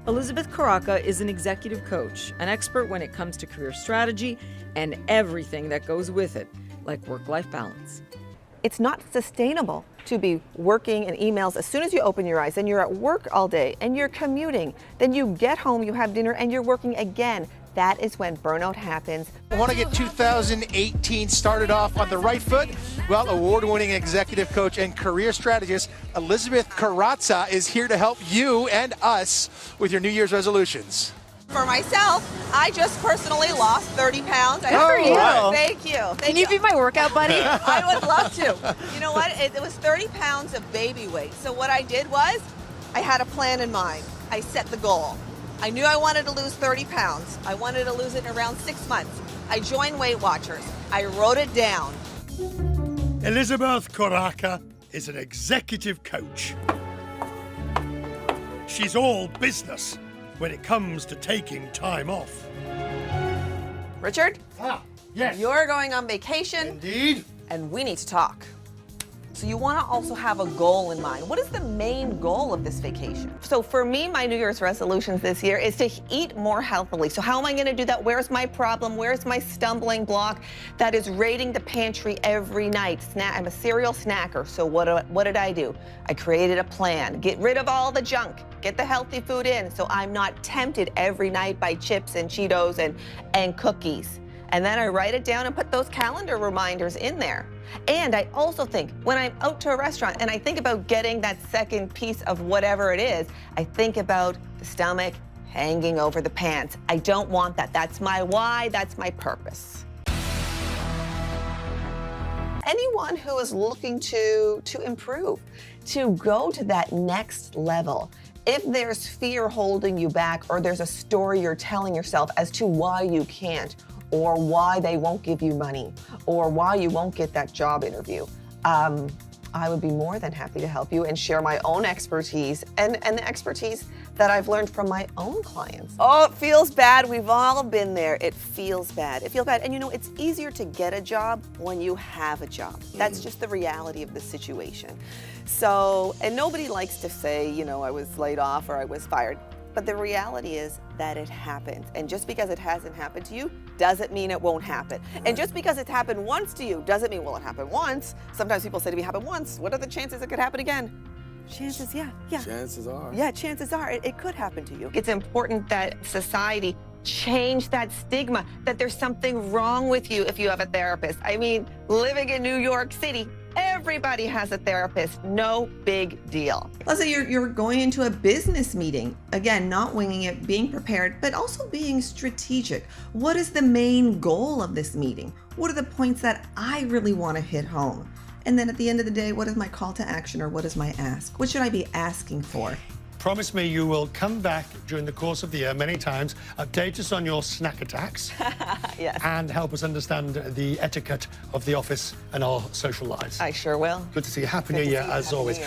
Elizabeth Koraca is an executive coach, an expert when it comes to career strategy and everything that goes with it, like work-life balance. It's not sustainable to be working in emails as soon as you open your eyes, and you're at work all day, and you're commuting. Then you get home, you have dinner, and you're working again. That is when burnout happens. I want to get 2018 started off on the right foot. Well, award-winning executive coach and career strategist Elizabeth Koraca is here to help you and us with your New Year's resolutions. For myself, I just personally lost 30 pounds. Good for you. Right. Thank you. Can you be my workout buddy? I would love to. You know what? It was 30 pounds of baby weight. So what I did was, I had a plan in mind. I set the goal. I knew I wanted to lose 30 pounds. I wanted to lose it in around 6 months. I joined Weight Watchers. I wrote it down. Elizabeth Koraca is an executive coach. She's all business when it comes to taking time off. Richard? Yes. You're going on vacation. Indeed. And we need to talk. So you want to also have a goal in mind. What is the main goal of this vacation? So for me, my New Year's resolutions this year is to eat more healthily. So how am I going to do that? Where's my problem? Where's my stumbling block? That is raiding the pantry every night. I'm a cereal snacker. So what did I do? I created a plan. Get rid of all the junk. Get the healthy food in so I'm not tempted every night by chips and Cheetos and cookies. And then I write it down and put those calendar reminders in there. And I also think when I'm out to a restaurant and I think about getting that second piece of whatever it is, I think about the stomach hanging over the pants. I don't want that. That's my why, that's my purpose. Anyone who is looking to improve, to go to that next level, if there's fear holding you back or there's a story you're telling yourself as to why you can't, or why they won't give you money, or why you won't get that job interview, I would be more than happy to help you and share my own expertise and the expertise that I've learned from my own clients. Oh, it feels bad. We've all been there. It feels bad. It feels bad. And you know, it's easier to get a job when you have a job. That's just the reality of the situation. So, and nobody likes to say, you know, I was laid off or I was fired. But the reality is that it happens. And just because it hasn't happened to you doesn't mean it won't happen. And just because it's happened once to you doesn't mean, well, it happened once. Sometimes people say to me, happened once. What are the chances it could happen again? Chances, yeah. Chances are. Yeah, chances are it could happen to you. It's important that society change that stigma that there's something wrong with you if you have a therapist. I mean, living in New York City, everybody has a therapist. No big deal. Let's say you're going into a business meeting. Again, not winging it, being prepared, but also being strategic. What is the main goal of this meeting? What are the points that I really want to hit home? And then at the end of the day, what is my call to action or what is my ask? What should I be asking for? Promise me you will come back during the course of the year many times, update us on your snack attacks, yes, and help us understand the etiquette of the office and our social lives. I sure will. Good to see you. Happy New Year, as always.